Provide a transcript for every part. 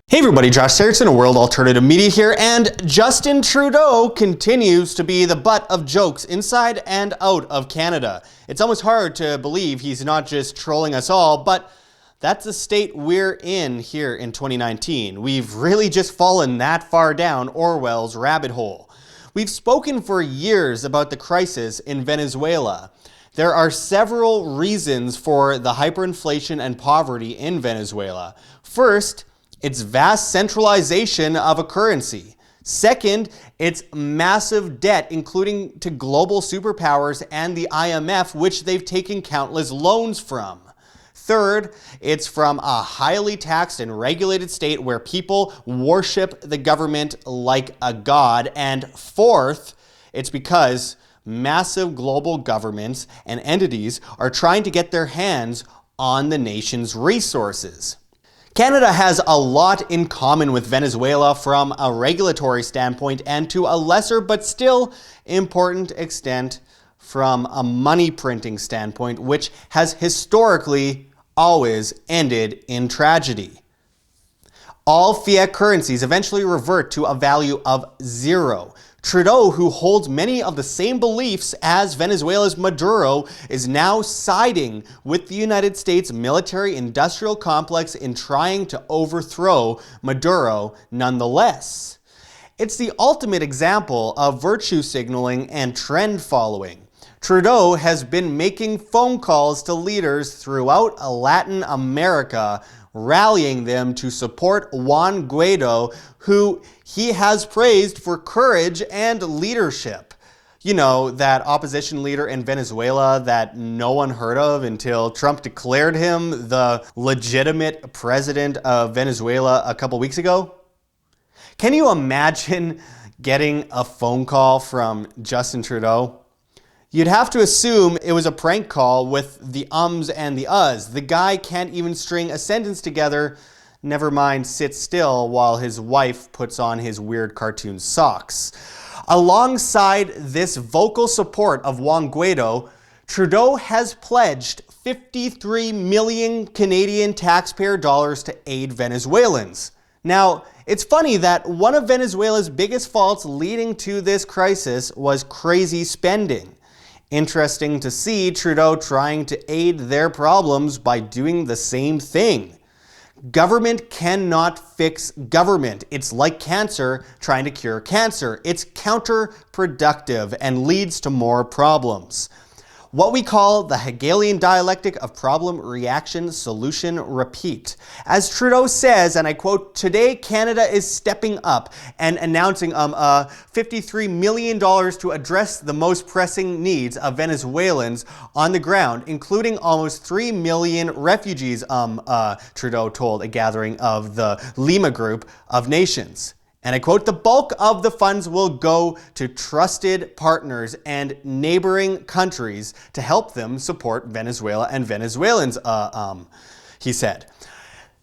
Hey everybody, Josh Sigurdson of World Alternative Media here, and Justin Trudeau continues to be the butt of jokes inside and out of Canada. It's almost hard to believe he's not just trolling us all, but that's the state we're in here in 2019. We've really just fallen that far down Orwell's rabbit hole. We've spoken for years about the crisis in Venezuela. There are several reasons for the hyperinflation and poverty in Venezuela. First, its vast centralization of a currency. Second, its massive debt, including to global superpowers and the IMF, which they've taken countless loans from. Third, it's from a highly taxed and regulated state where people worship the government like a god. And fourth, it's because massive global governments and entities are trying to get their hands on the nation's resources. Canada has a lot in common with Venezuela from a regulatory standpoint and to a lesser but still important extent from a money printing standpoint, which has historically always ended in tragedy. All fiat currencies eventually revert to a value of zero. Trudeau, who holds many of the same beliefs as Venezuela's Maduro, is now siding with the United States military-industrial complex in trying to overthrow Maduro nonetheless. It's the ultimate example of virtue signaling and trend following. Trudeau has been making phone calls to leaders throughout Latin America, rallying them to support Juan Guaido, who he has praised for courage and leadership. You know, that opposition leader in Venezuela that no one heard of until Trump declared him the legitimate president of Venezuela a couple weeks ago? Can you imagine getting a phone call from Justin Trudeau? You'd have to assume it was a prank call with the ums and the uhs. The guy can't even string a sentence together, never mind sit still while his wife puts on his weird cartoon socks. Alongside this vocal support of Juan Guaido, Trudeau has pledged 53 million Canadian taxpayer dollars to aid Venezuelans. Now, it's funny that one of Venezuela's biggest faults leading to this crisis was crazy spending. Interesting to see Trudeau trying to aid their problems by doing the same thing. Government cannot fix government. It's like cancer trying to cure cancer. It's counterproductive and leads to more problems. What we call the Hegelian dialectic of problem, reaction, solution, repeat. As Trudeau says, and I quote, "Today Canada is stepping up and announcing $53 million to address the most pressing needs of Venezuelans on the ground, including almost 3 million refugees," Trudeau told a gathering of the Lima Group of Nations. And I quote, "The bulk of the funds will go to trusted partners and neighboring countries to help them support Venezuela and Venezuelans," he said.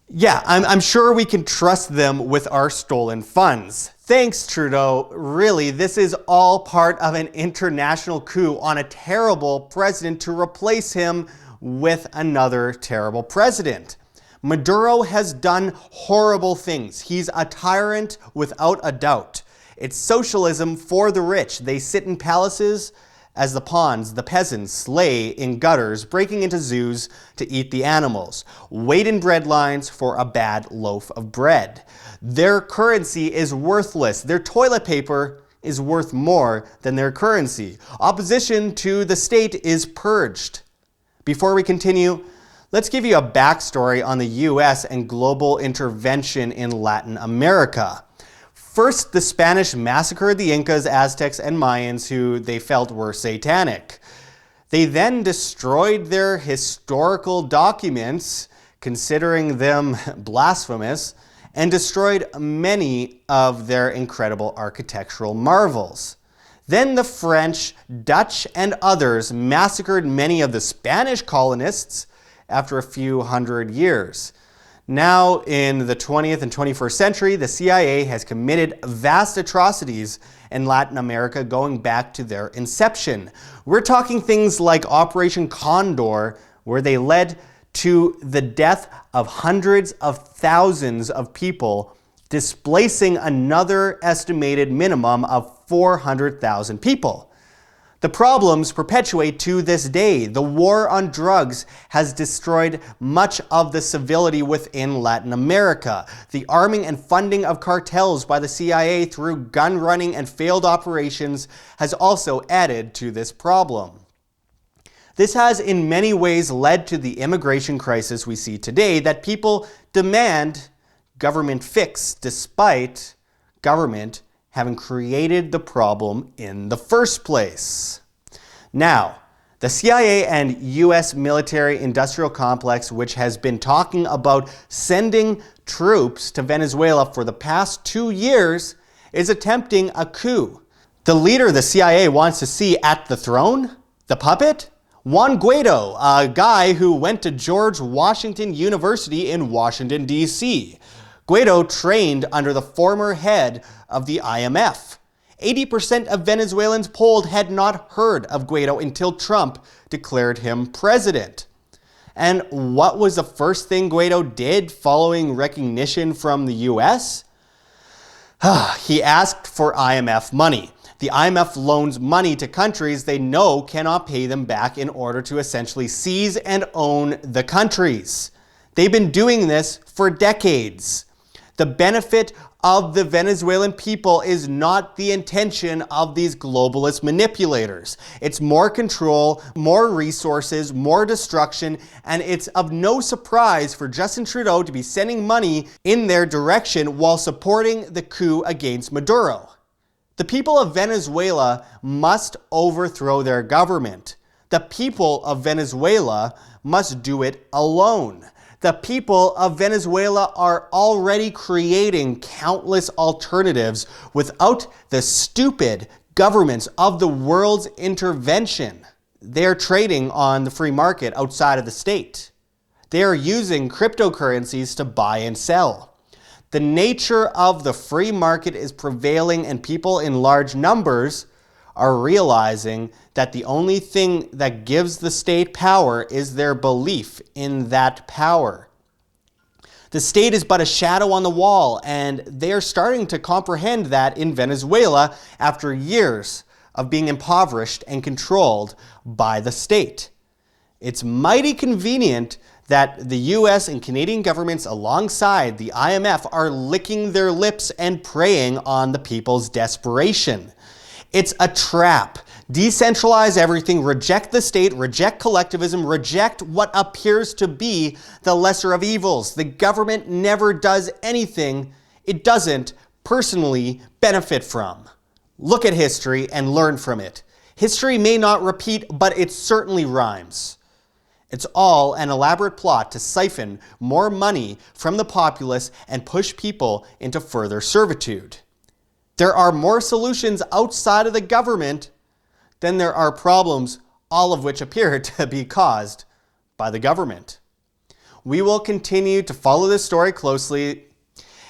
Yeah, I'm sure we can trust them with our stolen funds. Thanks, Trudeau. Really, this is all part of an international coup on a terrible president to replace him with another terrible president. Maduro has done horrible things. He's a tyrant without a doubt. It's socialism for the rich. They sit in palaces as the pawns, the peasants, slay in gutters, breaking into zoos to eat the animals. Wait in bread lines for a bad loaf of bread. Their currency is worthless. Their toilet paper is worth more than their currency. Opposition to the state is purged. Before we continue, let's give you a backstory on the US and global intervention in Latin America. First, the Spanish massacred the Incas, Aztecs, and Mayans who they felt were satanic. They then destroyed their historical documents, considering them blasphemous, and destroyed many of their incredible architectural marvels. Then the French, Dutch, and others massacred many of the Spanish colonists after a few hundred years. Now, in the 20th and 21st century, the CIA has committed vast atrocities in Latin America going back to their inception. We're talking things like Operation Condor, where they led to the death of hundreds of thousands of people, displacing another estimated minimum of 400,000 people. The problems perpetuate to this day. The war on drugs has destroyed much of the civility within Latin America. The arming and funding of cartels by the CIA through gun running and failed operations has also added to this problem. This has in many ways led to the immigration crisis we see today that people demand government fix despite government having created the problem in the first place. Now, the CIA and US military-industrial complex, which has been talking about sending troops to Venezuela for the past 2 years, is attempting a coup. The leader the CIA wants to see at the throne? The puppet? Juan Guaido, a guy who went to George Washington University in Washington, D.C. Guaido trained under the former head of the IMF. 80% of Venezuelans polled had not heard of Guaido until Trump declared him president. And what was the first thing Guaido did following recognition from the US? He asked for IMF money. The IMF loans money to countries they know cannot pay them back in order to essentially seize and own the countries. They've been doing this for decades. The benefit of the Venezuelan people is not the intention of these globalist manipulators. It's more control, more resources, more destruction, and it's of no surprise for Justin Trudeau to be sending money in their direction while supporting the coup against Maduro. The people of Venezuela must overthrow their government. The people of Venezuela must do it alone. The people of Venezuela are already creating countless alternatives without the stupid governments of the world's intervention. They are trading on the free market outside of the state. They are using cryptocurrencies to buy and sell. The nature of the free market is prevailing, and people in large numbers are realizing that the only thing that gives the state power is their belief in that power. The state is but a shadow on the wall, and they are starting to comprehend that in Venezuela after years of being impoverished and controlled by the state. It's mighty convenient that the US and Canadian governments alongside the IMF are licking their lips and preying on the people's desperation. It's a trap. Decentralize everything, reject the state, reject collectivism, reject what appears to be the lesser of evils. The government never does anything it doesn't personally benefit from. Look at history and learn from it. History may not repeat, but it certainly rhymes. It's all an elaborate plot to siphon more money from the populace and push people into further servitude. There are more solutions outside of the government than there are problems, all of which appear to be caused by the government. We will continue to follow this story closely.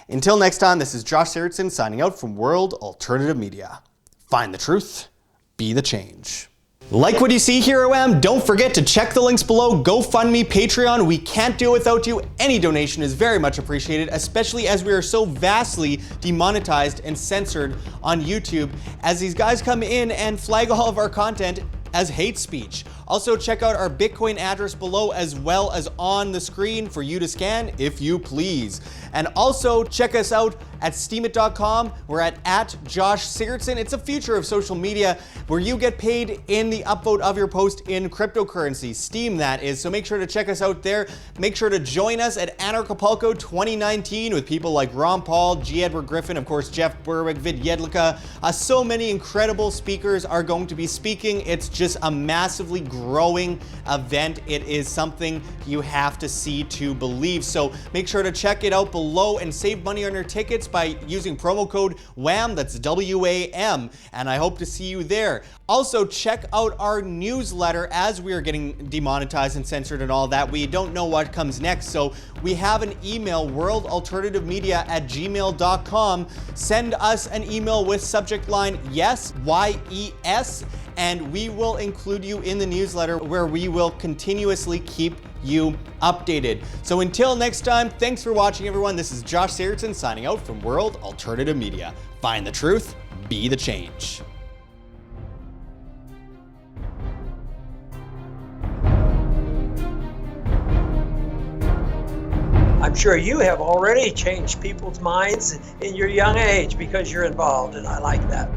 Until next time, this is Josh Sigurdson signing out from World Alternative Media. Find the truth, be the change. Like what you see here, OM? Don't forget to check the links below. GoFundMe, Patreon. We can't do it without you. Any donation is very much appreciated, especially as we are so vastly demonetized and censored on YouTube, as these guys come in and flag all of our content as hate speech. Also, check out our Bitcoin address below as well as on the screen for you to scan if you please. And also check us out at steemit.com. We're at Josh Sigurdson. It's a future of social media where you get paid in the upvote of your post in cryptocurrency, Steem that is. So make sure to check us out there. Make sure to join us at Anarchapulco 2019 with people like Ron Paul, G. Edward Griffin, of course, Jeff Berwick, Vid Jedlicka. So many incredible speakers are going to be speaking. It's just a massively growing event. It is something you have to see to believe. So make sure to check it out below and save money on your tickets by using promo code WAM, that's WAM, and I hope to see you there. Also, check out our newsletter as we are getting demonetized and censored and all that. We don't know what comes next, so we have an email, worldalternativemedia@gmail.com. Send us an email with subject line YES, YES, and we will include you in the newsletter where we will continuously keep you updated. So until next time, thanks for watching, everyone. This is Josh Sigurdson signing out from World Alternative Media. Find the truth, be the change. I'm sure you have already changed people's minds in your young age because you're involved, and I like that.